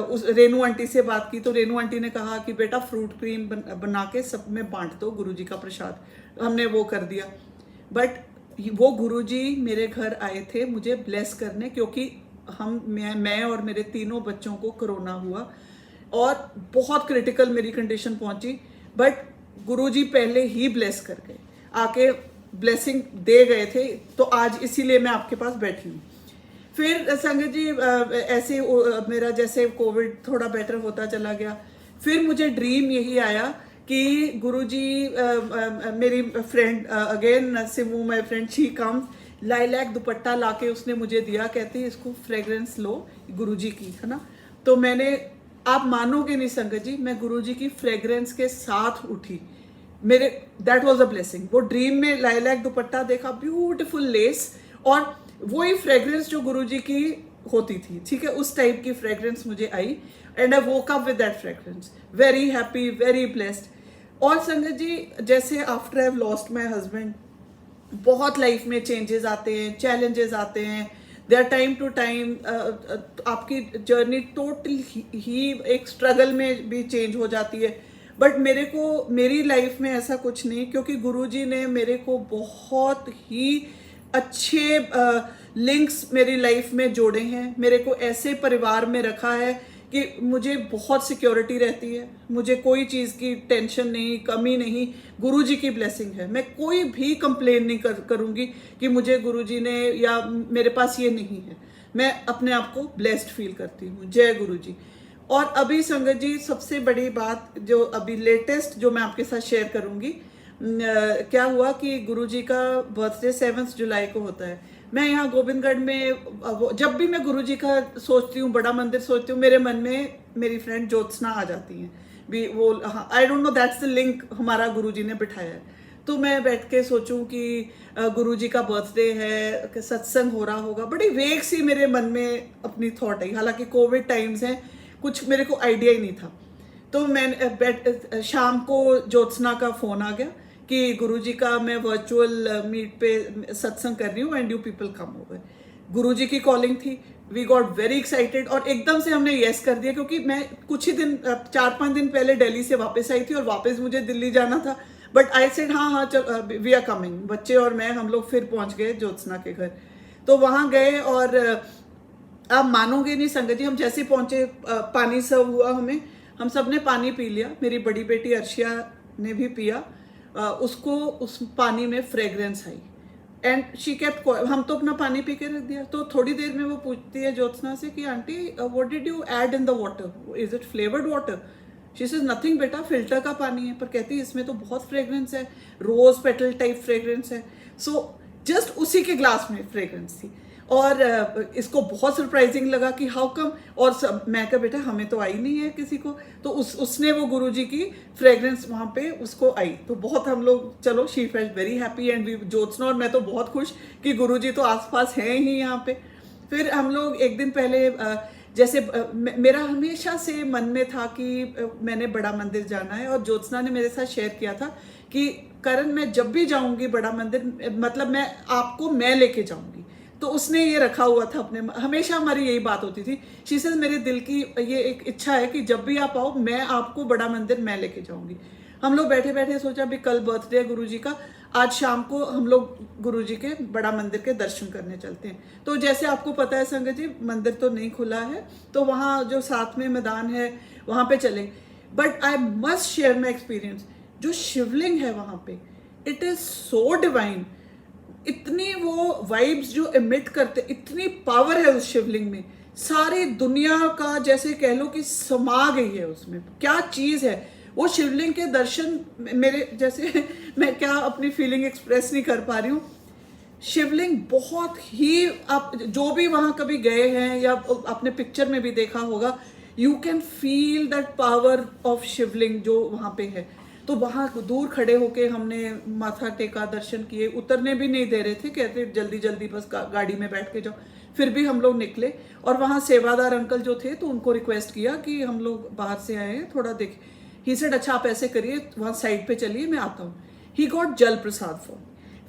उस रेनू आंटी से बात की, तो रेनू आंटी ने कहा कि बेटा फ्रूट क्रीम बना के सब में बांट दो, गुरुजी का प्रसाद। हमने वो कर दिया। बट वो गुरुजी मेरे घर आए थे मुझे ब्लेस करने, क्योंकि मैं और मेरे 3 बच्चों को कोरोना हुआ और बहुत क्रिटिकल मेरी कंडीशन पहुंची। बट गुरुजी पहले ही ब्लेस कर गए, आके ब्लेसिंग दे गए थे, तो आज इसीलिए मैं आपके पास बैठी हूँ। फिर संगत जी, ऐसे मेरा जैसे कोविड थोड़ा बेटर होता चला गया, फिर मुझे ड्रीम यही आया कि गुरुजी, मेरी friend again Simu my friend, she comes, lilac दुपट्टा लाके उसने मुझे दिया, कहती इसको फ्रेग्रेंस लो गुरुजी की, है ना। तो मैंने, आप मानोगे नहीं संगत जी, मैं गुरुजी की फ्रेग्रेंस के साथ उठी। मेरे दैट वाज अ ब्लेसिंग। वो ड्रीम में लाइलैक दुपट्टा देखा, ब्यूटीफुल लेस, और वही फ्रेग्रेंस जो गुरुजी की होती थी, ठीक है, उस टाइप की फ्रेग्रेंस मुझे आई, and I woke up with that fragrance, very happy, very blessed. और संगत जी, जैसे after I have lost my husband, बहुत लाइफ में चेंजेस आते हैं, चैलेंजेस आते हैं, they are time to time, आपकी जर्नी टोटल ही एक स्ट्रगल में भी चेंज हो जाती है। बट मेरी लाइफ में ऐसा कुछ नहीं, क्योंकि गुरुजी ने मेरे को बहुत ही अच्छे लिंक्स मेरी लाइफ में जोड़े हैं, मेरे को ऐसे परिवार में रखा है कि मुझे बहुत सिक्योरिटी रहती है, मुझे कोई चीज़ की टेंशन नहीं, कमी नहीं, गुरुजी की ब्लेसिंग है। मैं कोई भी कंप्लेन नहीं करूँगी कि मुझे गुरुजी ने, या मेरे पास ये नहीं है। मैं अपने आप को ब्लेस्ड फील करती हूँ। जय गुरुजी। और अभी संगत जी, सबसे बड़ी बात जो अभी लेटेस्ट जो मैं आपके साथ शेयर करूँगी, क्या हुआ कि गुरुजी का बर्थडे 7 जुलाई को होता है। मैं यहाँ गोविंदगढ़ में, जब भी मैं गुरुजी का सोचती हूँ, बड़ा मंदिर सोचती हूँ, मेरे मन में मेरी फ्रेंड ज्योत्सना आ जाती हैं भी। वो I don't know, that's the link हमारा गुरुजी ने बिठाया है। तो मैं बैठ के सोचूं कि गुरुजी का बर्थडे है, कि सत्संग हो रहा होगा, बड़ी वेग सी मेरे मन में अपनी थॉट आई। हालांकि कोविड टाइम्स हैं, कुछ मेरे को आइडिया ही नहीं था। तो मैं शाम को ज्योत्सना का फ़ोन आ गया कि गुरुजी का मैं वर्चुअल मीट पे सत्संग कर रही हूँ, and you people come over. Guruji की कॉलिंग थी, वी गॉट वेरी एक्साइटेड और एकदम से हमने यस कर दिया, क्योंकि मैं कुछ ही दिन 4-5 दिन पहले दिल्ली से वापस आई थी और वापस मुझे दिल्ली जाना था। बट आई सेड हाँ हाँ चल, वी आर कमिंग। बच्चे और मैं, हम लोग फिर पहुंच गए ज्योत्सना के घर। तो वहां गए और आप मानोगे नहीं संगत जी, हम जैसे पहुंचे पानी सर्व हुआ हमें, हम सब ने पानी पी लिया। मेरी बड़ी बेटी अर्शिया ने भी पिया। उसको उस पानी में fragrance I and she kept. हम तो अपना पानी पी के रख दिया। तो थोड़ी देर में वो पूछती है ज्योत्सना से कि aunty what did you add in the water, is it flavoured water? She says nothing बेटा, फिल्टर का पानी है। पर कहती है इसमें तो बहुत फ्रेग्रेंस है, रोज पेटल टाइप फ्रेग्रेंस है। सो जस्ट उसी के ग्लास में फ्रेग्रेंस थी और इसको बहुत सरप्राइजिंग लगा कि हाउ कम। और मैं कहा बेटा हमें तो आई नहीं है किसी को। तो उसने वो गुरुजी की फ्रेग्रेंस वहां पे उसको आई। तो बहुत हम लोग, चलो she felt very happy and we, Jyotsna और मैं तो बहुत खुश कि गुरुजी तो आसपास हैं ही यहाँ पे। फिर हम लोग एक दिन पहले जैसे मेरा हमेशा से मन में था कि मैंने बड़ा मंदिर जाना है, और ज्योत्सना ने मेरे साथ शेयर किया था कि करण मैं जब भी जाऊंगी बड़ा मंदिर, मतलब मैं लेके जाऊंगी। तो उसने ये रखा हुआ था अपने, हमेशा हमारी यही बात होती थी। शी सेड मेरे दिल की ये एक इच्छा है कि जब भी आप आओ मैं आपको बड़ा मंदिर मैं लेके जाऊंगी। हम लोग बैठे बैठे सोचा भी कल बर्थडे है गुरुजी का, आज शाम को हम लोग गुरुजी के बड़ा मंदिर के दर्शन करने चलते हैं। तो जैसे आपको पता है संगत जी, मंदिर तो नहीं खुला है, तो वहाँ जो साथ में मैदान है वहाँ पे चले। But I must share my experience, जो शिवलिंग है वहाँ पे, इट इज सो डिवाइन। इतनी वो वाइब्स जो एमिट करते, इतनी पावर है उस शिवलिंग में, सारी दुनिया का जैसे कह लो कि समा गई है उसमें। क्या चीज है वो शिवलिंग के दर्शन, मेरे जैसे मैं क्या अपनी फीलिंग एक्सप्रेस नहीं कर पा रही हूँ। शिवलिंग बहुत ही, आप जो भी वहां कभी गए हैं या आपने पिक्चर में भी देखा होगा, you can feel that power of Shivling जो वहां पे है। तो वहां दूर खड़े होके हमने माथा टेका, दर्शन किए। उतरने भी नहीं दे रहे थे, कहते जल्दी जल्दी बस गाड़ी में बैठ के जाओ। फिर भी हम लोग निकले और वहां सेवादार अंकल जो थे तो उनको रिक्वेस्ट किया कि हम लोग बाहर से आए हैं, थोड़ा देख। ही सेड अच्छा आप ऐसे करिए, वहां साइड पे चलिए, मैं आता हूँ। ही गॉट जल प्रसाद फॉर।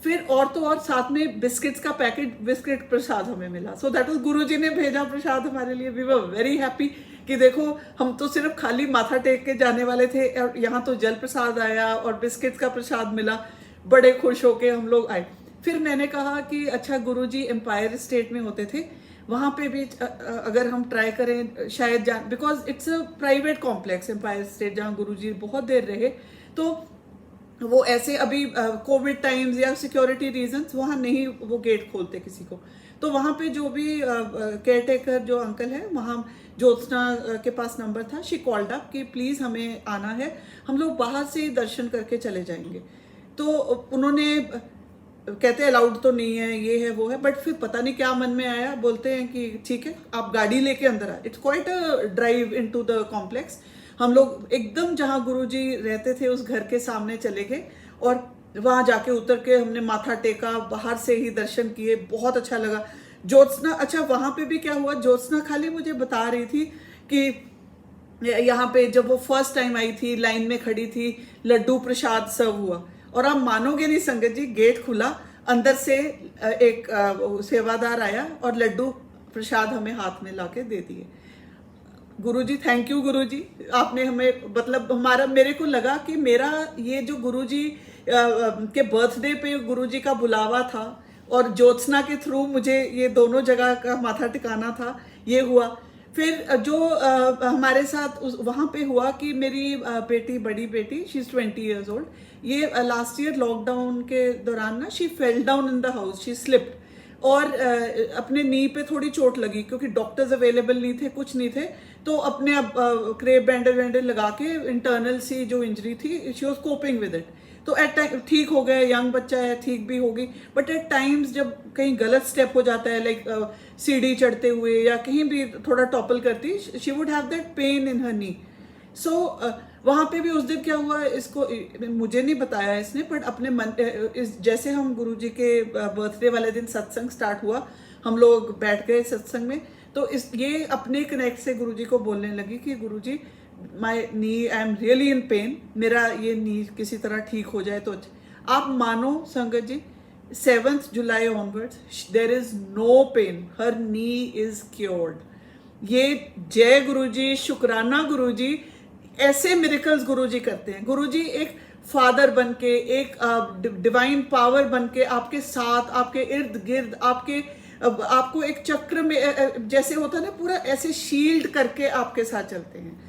फिर और तो और साथ में बिस्किट्स का पैकेट, बिस्किट प्रसाद हमें मिला। सो दैट वाज गुरुजी ने भेजा प्रसाद हमारे लिए। वी वर वेरी हैप्पी कि देखो हम तो सिर्फ खाली माथा टेक के जाने वाले थे और यहाँ तो जल प्रसाद आया और बिस्किट्स का प्रसाद मिला। बड़े खुश होके हम लोग आए। फिर मैंने कहा कि अच्छा गुरुजी एम्पायर स्टेट में होते थे, वहाँ पे भी अगर हम ट्राई करें शायद जान, because it's a private complex Empire State जहाँ गुरुजी बहुत देर रहे। तो वो ऐसे अभी कोविड टाइम्स या सिक्योरिटी रीजंस वहाँ नहीं वो गेट खोलते किसी को। तो वहाँ पे जो भी केयर टेकर जो अंकल है, वहाँ ज्योत्सना के पास नंबर था। शी कॉल्ड अप कि प्लीज़ हमें आना है, हम लोग बाहर से ही दर्शन करके चले जाएंगे। तो उन्होंने कहते अलाउड तो नहीं है, ये है वो है। बट फिर पता नहीं क्या मन में आया, बोलते हैं कि ठीक है आप गाड़ी लेके अंदर आ। It's quite a drive into the complex. हम लोग एकदम जहाँ गुरुजी रहते थे उस घर के सामने चले गए और वहां जाके उतर के हमने माथा टेका, बाहर से ही दर्शन किए, बहुत अच्छा लगा। ज्योत्सना, अच्छा वहां पे भी क्या हुआ, ज्योत्सना खाली मुझे बता रही थी कि यहाँ पे जब वो फर्स्ट टाइम आई थी, लाइन में खड़ी थी, लड्डू प्रसाद सर्व हुआ। और आप मानोगे नहीं संगत जी, गेट खुला, अंदर से एक सेवादार आया और लड्डू प्रसाद हमें हाथ में लाके दे दिए। गुरुजी थैंक यू गुरुजी, आपने हमें, मतलब हमारा, मेरे को लगा कि मेरा ये जो गुरुजी के बर्थडे पे गुरुजी का बुलावा था और ज्योत्सना के थ्रू मुझे ये दोनों जगह का माथा टिकाना था, ये हुआ। फिर जो हमारे साथ वहाँ पे हुआ कि मेरी बेटी, बड़ी बेटी, शी इज 20 years old, ये लास्ट ईयर लॉकडाउन के दौरान ना she fell down in the house, she slipped और अपने नी पे थोड़ी चोट लगी क्योंकि डॉक्टर्स अवेलेबल नहीं थे, कुछ नहीं थे। तो अपने क्रेप बैंडेज वैंडेज लगा के इंटरनल सी जो इंजरी थी, she was coping with it. तो एट टाइम ठीक हो गए, यंग बच्चा है, ठीक भी होगी। बट एट टाइम्स जब कहीं गलत स्टेप हो जाता है, लाइक सीढ़ी चढ़ते हुए या कहीं भी थोड़ा टॉपल करती, she would have that pain in her knee. So वहाँ पे भी उस दिन क्या हुआ, इसको मुझे नहीं बताया इसने, बट अपने मन, जैसे हम गुरुजी के बर्थडे वाले दिन सत्संग स्टार्ट हुआ, हम लोग बैठ गए सत्संग में। तो ये अपने कनेक्ट से गुरुजी को बोलने लगी कि Guruji my knee, I am really in pain, मेरा ये नी किसी तरह ठीक हो जाए तो अच्छा। आप मानो संगत जी, 7th July onwards, there is no pain. Her knee is cured. ये जय गुरुजी, शुक्राना गुरुजी, ऐसे मिरेकल्स गुरुजी करते हैं। गुरुजी एक फादर बन के, एक डिवाइन पावर बन के आपके साथ, आपके इर्द गिर्द, आपको एक चक्र में जैसे होता है ना, पूरा ऐसे शील्ड करके आपके साथ चलते हैं।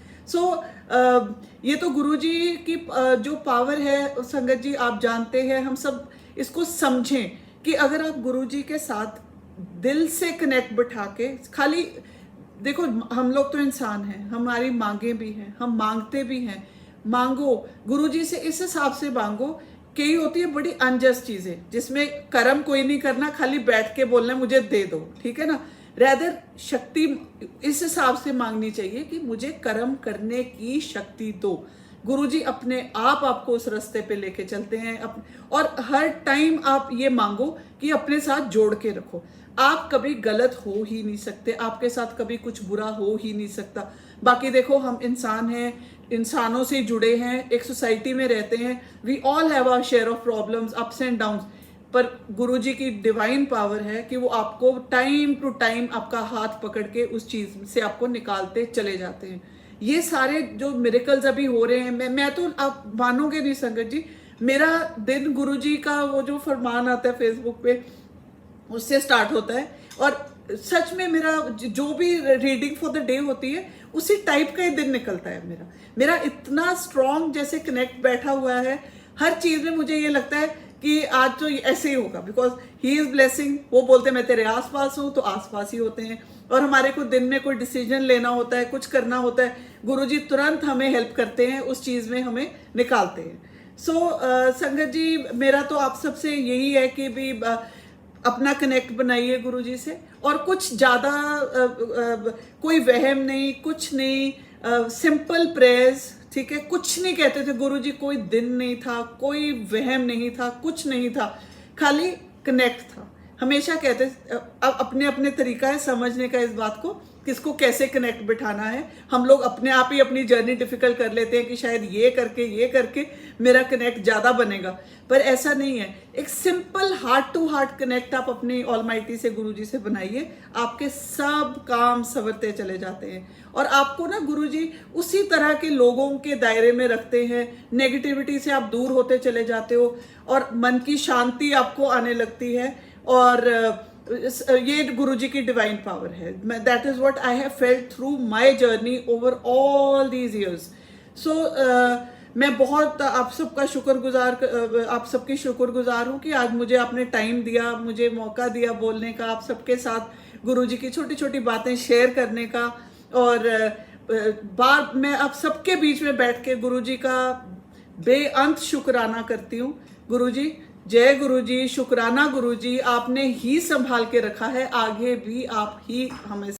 ये तो गुरुजी की जो पावर है संगत जी, आप जानते हैं, हम सब इसको समझें कि अगर आप गुरुजी के साथ दिल से कनेक्ट बिठा के, खाली देखो हम लोग तो इंसान हैं, हमारी मांगे भी हैं, हम मांगते भी हैं। मांगो गुरुजी से इस हिसाब से मांगो। कई होती है बड़ी अनजस्ट चीजें जिसमें कर्म कोई नहीं करना, खाली बैठ के बोलना मुझे दे दो, ठीक है ना। रैदर शक्ति इस हिसाब से मांगनी चाहिए कि मुझे कर्म करने की शक्ति दो। गुरुजी अपने आप आपको उस रास्ते पे लेके चलते हैं। और हर टाइम आप ये मांगो कि अपने साथ जोड़ के रखो। आप कभी गलत हो ही नहीं सकते, आपके साथ कभी कुछ बुरा हो ही नहीं सकता। बाकी देखो हम इंसान हैं, इंसानों से जुड़े हैं, एक सोसाइटी में रहते हैं। We all have our share of problems, ups and downs. पर गुरुजी की डिवाइन पावर है कि वो आपको टाइम टू टाइम आपका हाथ पकड़ के उस चीज से आपको निकालते चले जाते हैं। ये सारे जो मिरेकल्स अभी हो रहे हैं, मैं तो आप मानोगे नहीं संगत जी, मेरा दिन गुरुजी का वो जो फरमान आता है फेसबुक पे, उससे स्टार्ट होता है। और सच में मेरा जो भी रीडिंग फॉर द डे होती है उसी टाइप का ही दिन निकलता है। मेरा इतना स्ट्रॉन्ग जैसे कनेक्ट बैठा हुआ है हर चीज में। मुझे ये लगता है कि आज तो ऐसे ही होगा, बिकॉज ही इज ब्लेसिंग। वो बोलते हैं मैं तेरे आसपास हूँ, तो आसपास ही होते हैं। और हमारे को दिन में कोई डिसीजन लेना होता है, कुछ करना होता है, गुरुजी तुरंत हमें हेल्प करते हैं, उस चीज में हमें निकालते हैं। संगत जी, मेरा तो आप सबसे यही है कि भी अपना कनेक्ट बनाइए गुरुजी से। और कुछ ज्यादा कोई वहम नहीं, कुछ नहीं, सिंपल प्रेयर्स, ठीक है। कुछ नहीं कहते थे गुरुजी, कोई दिन नहीं था, कोई वहम नहीं था, कुछ नहीं था, खाली कनेक्ट था। हमेशा कहते, अब अपने अपने तरीका है समझने का इस बात को, किसको कैसे कनेक्ट बिठाना है। हम लोग अपने आप ही अपनी जर्नी डिफिकल्ट कर लेते हैं कि शायद ये करके मेरा कनेक्ट ज्यादा बनेगा, पर ऐसा नहीं है। एक simple heart to heart connect आप अपनी ऑलमाइटी से, गुरुजी से बनाइए, आपके सब काम संवरते चले जाते हैं। और आपको ना गुरुजी उसी तरह के लोगों के दायरे में रखते हैं, नेगेटिविटी से आप दूर होते चले जाते हो और मन की शांति आपको आने लगती है। और ये गुरुजी की डिवाइन पावर है। That is what I have felt through my journey over all these years. मैं बहुत आप सबकी शुक्रगुजार हूँ कि आज मुझे आपने टाइम दिया, मुझे मौका दिया बोलने का, आप सबके साथ गुरुजी की छोटी छोटी बातें शेयर करने का। और मैं आप सबके बीच में बैठ के गुरुजी का बेअंत शुक्राना करती हूँ। गुरुजी, जय गुरुजी, शुक्राना गुरुजी, आपने ही संभाल के रखा है, आगे भी आप ही हमें